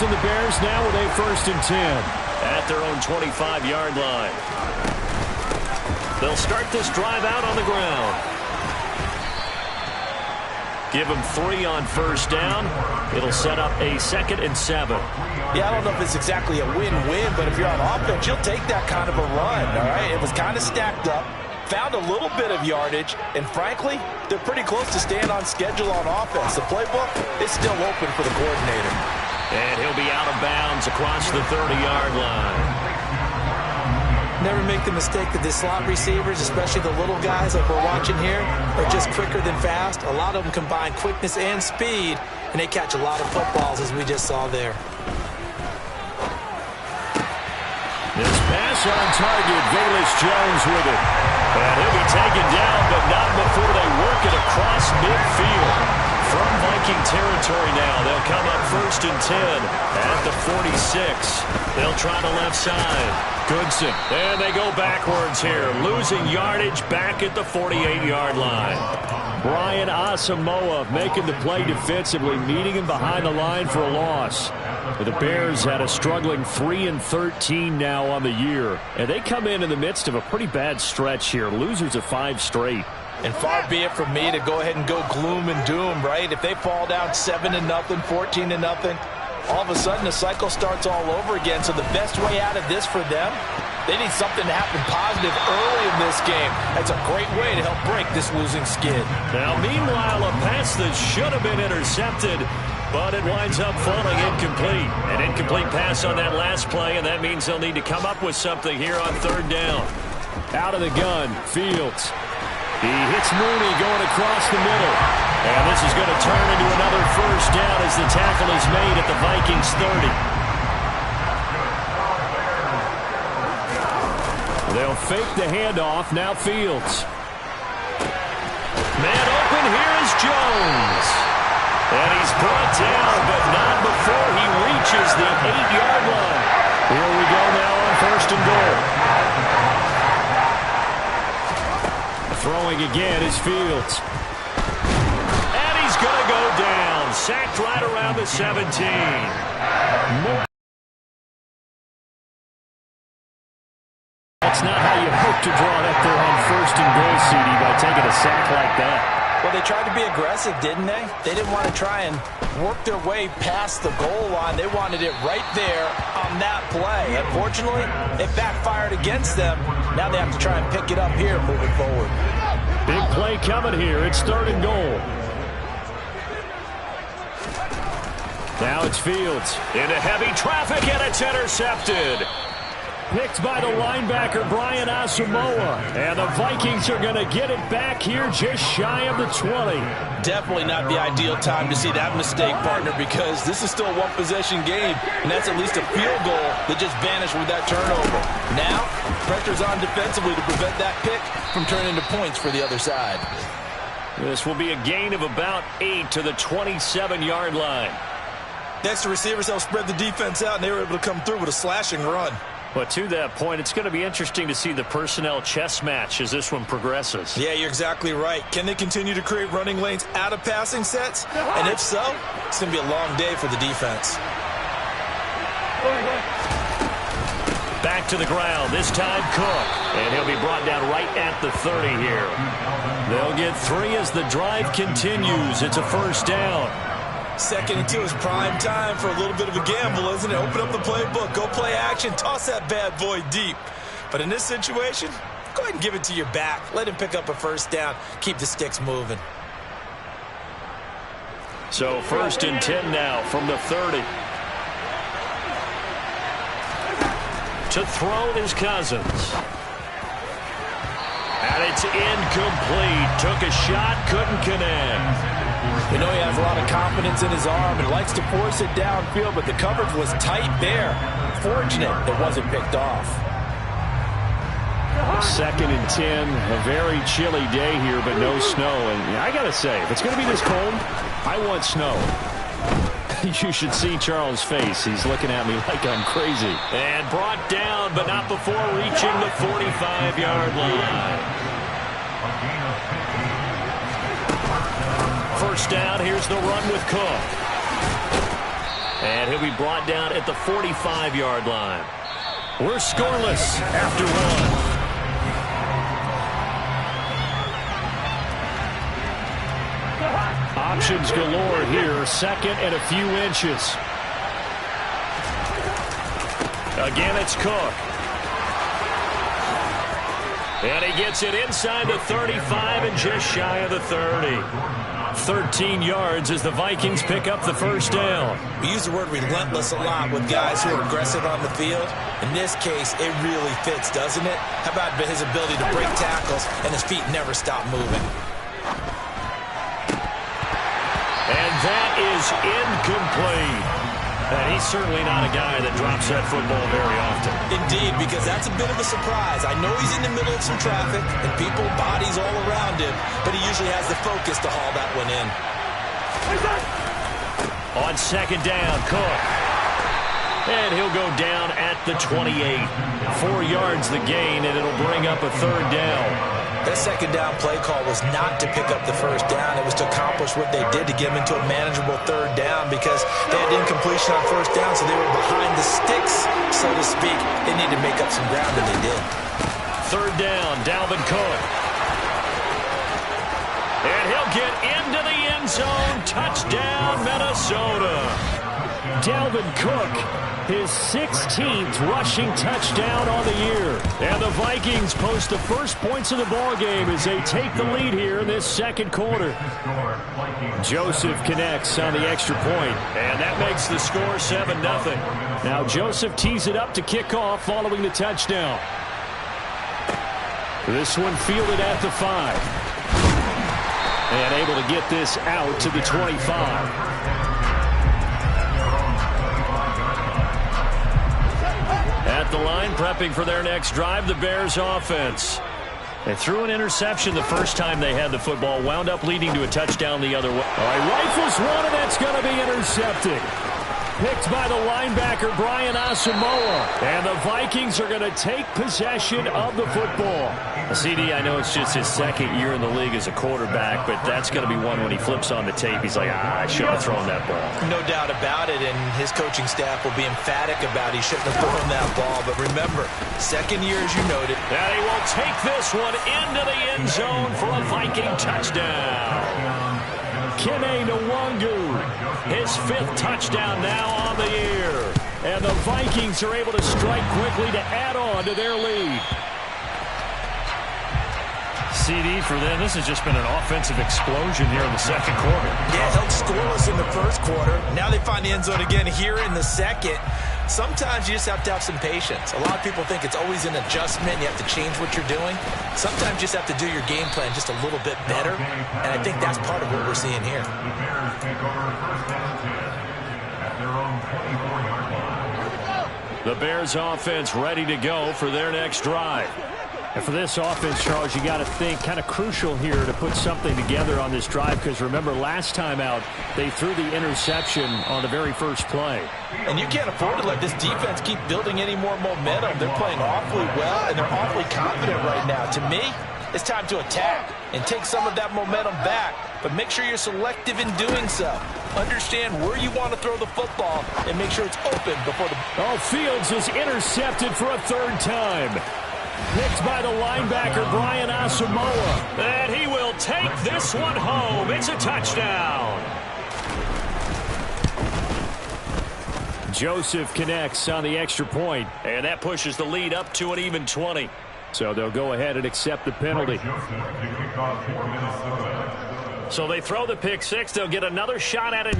and the Bears now with a 1st and 10. At their own 25-yard line. They'll start this drive out on the ground. Give them 3 on 1st down. It'll set up a 2nd and 7. Yeah, I don't know if it's exactly a win-win, but if you're on offense, you'll take that kind of a run, all right? It was kind of stacked up, found a little bit of yardage, and frankly, they're pretty close to staying on schedule on offense. The playbook is still open for the coordinator. And he'll be out of bounds across the 30-yard line. Never make the mistake that the slot receivers, especially the little guys like we're watching here, are just quicker than fast. A lot of them combine quickness and speed, and they catch a lot of footballs, as we just saw there. This pass on target, Velus Jones with it. And he'll be taken down, but not before they work it across midfield. From Viking territory now, they'll come up 1st and 10 at the 46. They'll try the left side. Goodson. And they go backwards here, losing yardage back at the 48-yard line. Brian Asamoah making the play defensively, meeting him behind the line for a loss. The Bears had a struggling 3-13 now on the year, and they come in the midst of a pretty bad stretch here. Losers of 5 straight. And far be it from me to go ahead and go gloom and doom, right? If they fall down 7-0, 14-0, all of a sudden the cycle starts all over again. So the best way out of this for them, they need something to happen positive early in this game. That's a great way to help break this losing skid. Now, meanwhile, a pass that should have been intercepted, but it winds up falling incomplete. An incomplete pass on that last play, and that means they'll need to come up with something here on 3rd down. Out of the gun, Fields. He hits Mooney going across the middle. And this is going to turn into another 1st down as the tackle is made at the Vikings 30. They'll fake the handoff. Now Fields. Man open, here is Jones. And he's brought down, but not before he reaches the 8-yard line. Here we go now on 1st and goal. Throwing again is Fields. And he's going to go down. Sacked right around the 17. That's not how you hope to draw it up there on 1st and goal, CD, by taking a sack like that. Well, they tried to be aggressive, didn't they? They didn't want to try and work their way past the goal line. They wanted it right there on that play. Unfortunately, it backfired against them. Now they have to try and pick it up here moving forward. Big play coming here. It's 3rd and goal. Now it's Fields. Into heavy traffic, and it's intercepted. Picked by the linebacker, Brian Asamoah. And the Vikings are going to get it back here just shy of the 20. Definitely not the ideal time to see that mistake, partner, because this is still a one-possession game, and that's at least a field goal that just vanished with that turnover. Now, pressure's on defensively to prevent that pick from turning into points for the other side. This will be a gain of about 8 to the 27-yard line. Next, the receivers help spread the defense out, and they were able to come through with a slashing run. But to that point, it's going to be interesting to see the personnel chess match as this one progresses. Yeah, you're exactly right. Can they continue to create running lanes out of passing sets? And if so, it's going to be a long day for the defense. Back to the ground, this time Cook. And he'll be brought down right at the 30 here. They'll get 3 as the drive continues. It's a 1st down. 2nd and 2 is prime time for a little bit of a gamble, isn't it? Open up the playbook, go play action, toss that bad boy deep. But in this situation, go ahead and give it to your back. Let him pick up a 1st down. Keep the sticks moving. So 1st and 10 now from the 30. To throw is Cousins. And it's incomplete. Took a shot, couldn't connect. You know he has a lot of confidence in his arm and likes to force it downfield, but the coverage was tight there. Fortunate it wasn't picked off. 2nd and 10, a very chilly day here, but no snow. And I got to say, if it's going to be this cold, I want snow. You should see Charles' face. He's looking at me like I'm crazy. And brought down, but not before reaching the 45-yard line. 1st down, here's the run with Cook. And he'll be brought down at the 45-yard line. We're scoreless after one. Options galore here. Second and a few inches. Again, it's Cook. And he gets it inside the 35 and just shy of the 30. 13 yards as the Vikings pick up the first down. We use the word relentless a lot with guys who are aggressive on the field. In this case, it really fits, doesn't it? How about his ability to break tackles and his feet never stop moving? And that is incomplete. And he's certainly not a guy that drops that football very often. Indeed, because that's a bit of a surprise. I know he's in the middle of some traffic and people, bodies all around him, but he usually has the focus to haul that one in. On second down, Cook. And he'll go down at the 28. 4 yards the gain, and it'll bring up a third down. That second down play call was not to pick up the first down. It was to accomplish what they did to get him into a manageable third down because they had incompletion on first down, so they were behind the sticks, so to speak. They needed to make up some ground, and they did. Third down, Dalvin Cook. And he'll get into the end zone. Touchdown, Minnesota. Dalvin Cook, his 16th rushing touchdown on the year. And the Vikings post the first points of the ballgame as they take the lead here in this second quarter. Joseph connects on the extra point, and that makes the score 7-0. Now Joseph tees it up to kick off following the touchdown. This one fielded at the 5. And able to get this out to the 25. At the line, prepping for their next drive, the Bears offense. They threw an interception the first time they had the football, wound up leading to a touchdown the other way. All right, rifles one, and that's going to be intercepted. Picked by the linebacker, Brian Asamoah. And the Vikings are going to take possession of the football. CD, I know it's just his second year in the league as a quarterback, but that's going to be one when he flips on the tape. He's like, I shouldn't have thrown that ball. No doubt about it, and his coaching staff will be emphatic about he shouldn't have thrown that ball. But remember, second year, as you noted. And he will take this one into the end zone for a Viking touchdown. Kene Nwangu, his 5th touchdown now on the year. And the Vikings are able to strike quickly to add on to their lead. CD for them, this has just been an offensive explosion here in the second quarter. Yeah, held scoreless in the first quarter. Now they find the end zone again here in the second. Sometimes you just have to have some patience. A lot of people think it's always an adjustment. You have to change what you're doing. Sometimes you just have to do your game plan just a little bit better. And I think that's part of what we're seeing here. The Bears offense ready to go for their next drive. And for this offense, Charles, you got to think kind of crucial here to put something together on this drive because remember last time out they threw the interception on the very first play. And you can't afford to let this defense keep building any more momentum. They're playing awfully well and they're awfully confident right now. To me, it's time to attack and take some of that momentum back. But make sure you're selective in doing so. Understand where you want to throw the football and make sure it's open before the... Oh, Fields is intercepted for a third time. Picked by the linebacker, Brian Asamoah. And he will take this one home. It's a touchdown. Joseph connects on the extra point, and that pushes the lead up to an even 20. So they'll go ahead and accept the penalty. So they throw the pick six. They'll get another shot at it.